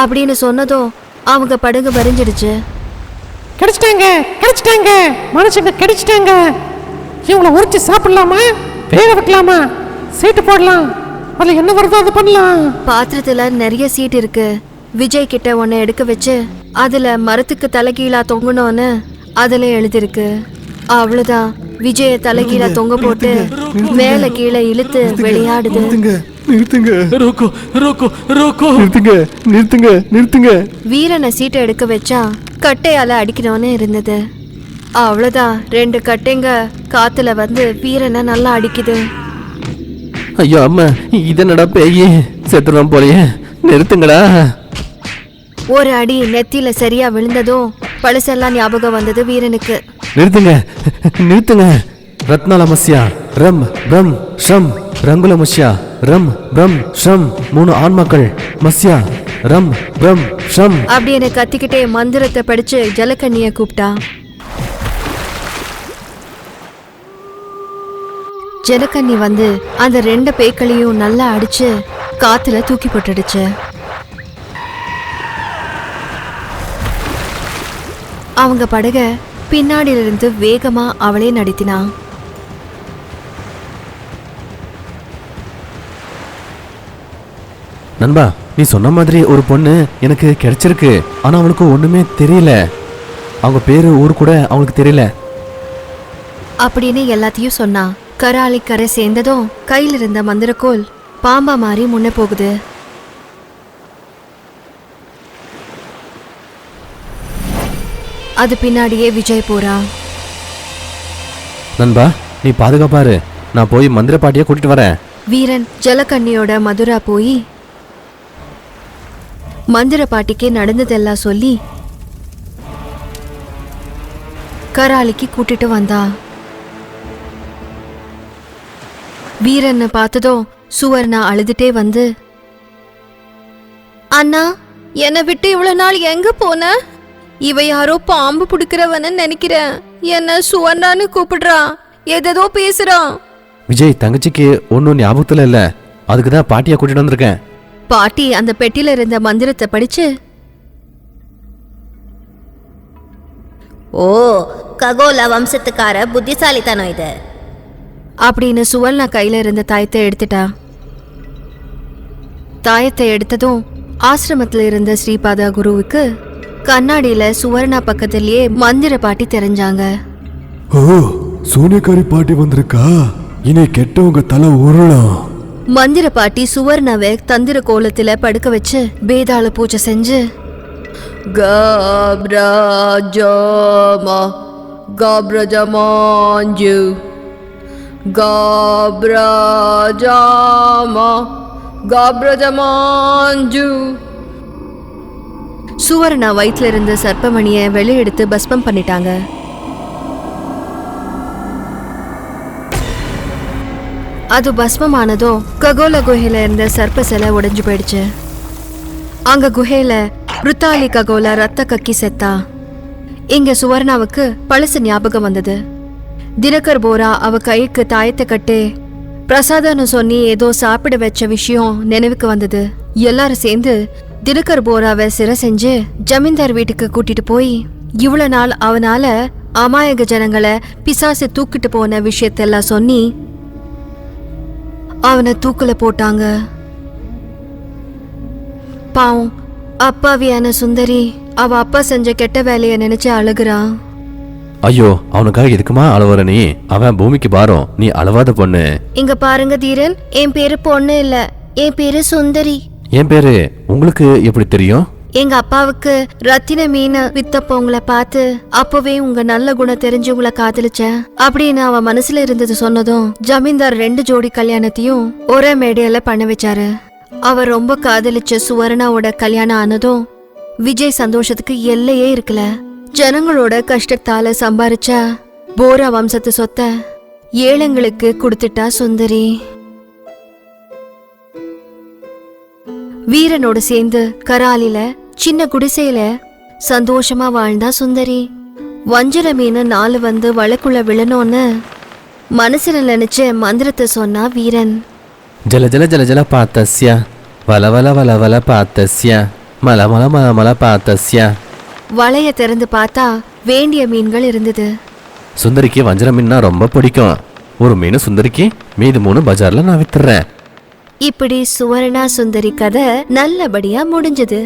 அப்படின்னு சொன்னதும் அவங்க படகு வரைஞ்சிடுச்சு. கிடைச்சிட்டாங்க மனுஷங்க கிடைச்சிட்டாங்க. இவங்களை உரிச்சு சாப்பிடலாமா, வேக வைக்கலாமா, சீட்டு போடலாம், அதுல என்ன வருதோ அது பண்ணலாம். பாத்திரத்துல நிறைய சீட் இருக்கு. விஜய் கிட்ட ஒன்னு எடுக்க வச்சு அதுல மரத்துக்கு தலைகீழா தொங்கணும்னு அதுல எழுதிருக்கு. அவ்வளவுதான், விஜய தலைகீழா தொங்க போட்டு மேல கீழே இழுத்து விளையாடுது. நிறுத்துங்க. வீரனை சீட்டை எடுக்க வச்சா கட்டையால அடிக்கணும்னு இருந்தது. அவ்வளவுதான், 2 கட்டைங்க காத்துல வந்து வீரனை நல்லா அடிக்குது. ஐயோ அம்மா, இதனடா பேய், செத்துருவான் போலயே, நிறுத்துங்கடா. ஒரு அடி நெத்தியில சரியா விழுந்ததும் பழசெல்லாம் ஞாபகம் வந்தது வீரனுக்கு. நிறுத்துங்க. ரத்னாலமஸ்யா ரம் பிரம் ஷம், ரங்குலமஸ்யா ரம் பிரம் ஷம், 3 ஆண்மக்கள் மஸ்யா ரம் பிரம் ஷம் அப்படின்னு கத்திக்கிட்டே மந்திரத்தை படிச்சு ஜலக்கண்ணிய கூப்பிட்டா. ஜலக்கண்ணி வந்து அந்த 2 பேய்களையும் நல்லா அடிச்சு காத்துல தூக்கி போட்டுடுச்சு. அவங்க படக பின்னாடியிலிருந்து வேகமா அவளே நடத்தினா. நண்பா, நீ சொன்ன மாதிரி ஒரு பொண்ணு எனக்கு கிடைச்சிருக்கு. ஆனா அவளுக்கு ஒண்ணுமே தெரியல. அவங்க பேரு ஊர் கூட அவங்களுக்கு தெரியல அப்படின்னு எல்லாத்தையும் சொன்னா. கராளி கரை சேர்ந்ததும் கையில் இருந்த மந்திரக்கோல் பாம்பா மாறி முன்ன போகுது. அது பின்னாடியே விஜய் போறான். நண்பா, நீ பாதுகாப்பாரு. நான் போய் மந்திர பாட்டியை கூட்டிட்டு வரேன். வீரன் ஜலக்கண்ணியோட மதுரா போய் மந்திர பாட்டிக்கு நடந்ததெல்லாம் சொல்லி கராளிக்கு கூட்டிட்டு வந்தா. வீரனை பார்த்ததும் சுவர்ணா அழுதுட்டே வந்து, அண்ணா, என்னை விட்டு இவ்வளவு நாள் எங்க போன? இவ யாரோ பாம்பு பிடிக்கிறவன்னு நினைக்கிறேன். என்ன சுவர்ணான்னு கூப்பிடுறா, ஏதோ பேசுறான். விஜய், தங்கச்சிக்கு ஒன்னும் ஞாபகத்துல இல்ல. அதுக்குதான் பாட்டியை கூட்டிட்டு வந்திருக்கேன். பாட்டி அந்த பெட்டியில இருந்த மந்திரத்தை படிச்சு, ஓ, ககோல வம்சத்துக்கார புத்திசாலித்தனம் இது அப்படின்னு சுவர்ணா கையில இருந்த தாயத்தை எடுத்துட்டா. தாயத்தை எடுத்ததும் ஆசிரமத்துல இருந்த ஸ்ரீபாதா குருவுக்கு கண்ணாடியில சுவர்ணா பக்கத்திலேயே மந்திர பாட்டி தெரிஞ்சாங்க. ஓ, சூனியக்காரி பாட்டி வந்திருக்கா. இனி கெட்டவங்க தலை உருளாம். மந்திர பாட்டி சுவர்ணாவை தந்திர கோலத்துல படுக்க வச்சு பேதாள பூஜை செஞ்சு, Gabrajama, Gabrajamanju, Gabrajama, Gabrajamanju. Swarna வயிற்றுல இருந்த சர்ப்பமணியை வெளியெடுத்து பஸ்பம் பண்ணிட்டாங்க. அது பஸ்மமானதோ ககோல குகையில இருந்த சர்ப்ப சிலை உடைஞ்சு போயிடுச்சு. அங்க குகையில ருத்தாலி ககோல ரத்த கக்கி செத்தா. இங்க சுவர்ணாவுக்கு பழசு ஞாபகம் வந்தது. தினகர் போரா அவ கைக்கு தாயத்தை கட்டு பிரசாதம்னு சொல்லி ஏதோ சாப்பிட வச்ச விஷயம் நினைவுக்கு வந்தது. எல்லாரும் சேர்ந்து தினகர் போராவை சிறை செஞ்சு ஜமீன்தார் வீட்டுக்கு கூட்டிட்டு போய் இவ்வளவு நாள் அவனால அமாயக ஜனங்களை பிசாசு தூக்கிட்டு போன விஷயத்தெல்லாம் சொல்லி அவனை தூக்குல போட்டாங்க. பாவம் அப்பாவியான சுந்தரி அவ அப்பா செஞ்ச கெட்ட வேலைய நினைச்சு அழுகுறான். ஐயோ, அவனுக்காக எதுக்குமா அழுவற நீ? அவன் பூமிக்கு பாரம், நீ அழுவாத பொண்ணு. இங்க பாருங்க தீரன், என் பேரு பொண்ணு இல்ல, என் பேரு சுந்தரி. என் பேரு உங்களுக்கு எப்படி தெரியும்? எங்க அப்பாவுக்கு ரத்தின மீன் வித்தப்பவங்களை பார்த்து அப்பவே உங்க நல்ல குணம் தெரிஞ்சு உங்களை காதலிச்சேன் அப்படின்னு அவன் மனசுல இருந்தது சொன்னதும் ஜமீன்தார் 2 ஜோடி கல்யாணத்தையும் ஒரே மேடையில பண்ண வச்சாரு. அவர் ரொம்ப காதலிச்ச சுவர்ணாவோட கல்யாணம் ஆனதும் விஜய் சந்தோஷத்துக்கு எல்லையே இருக்கல. ஜனங்களோட கஷ்டத்தால சம்பாரிச்ச போரா வம்சத்து சொத்த ஏழைங்களுக்கு கொடுத்துட்டா சுந்தரி. வீரனோட சேர்ந்து கராலில சின்ன குடிசையில சந்தோஷமா வாழ்ந்தா சுந்தரி. வஞ்சர மீன் 4 வந்து வழக்குள்ள விழணும்னு மனசுல நினைச்ச மந்திரத்தை சொன்னா வீரன். ஜல ஜல ஜல ஜல பாத்தஸ்யா, வல வல வல வல பாத்தஸ்யா, மல மல மல மல பாத்தஸ்யா. வளைய திறந்து பார்த்தா வேண்டிய மீன்கள் இருந்தது. சுந்தரிக்கு வஞ்சர மீன்னா ரொம்ப பிடிக்கும். ஒரு மீன் சுந்தரிக்கு, மீது 3 பஜார்ல நான் வித்துறேன். இப்படி சுவர்ணா சுந்தரி கதை நல்லபடியா முடிஞ்சது.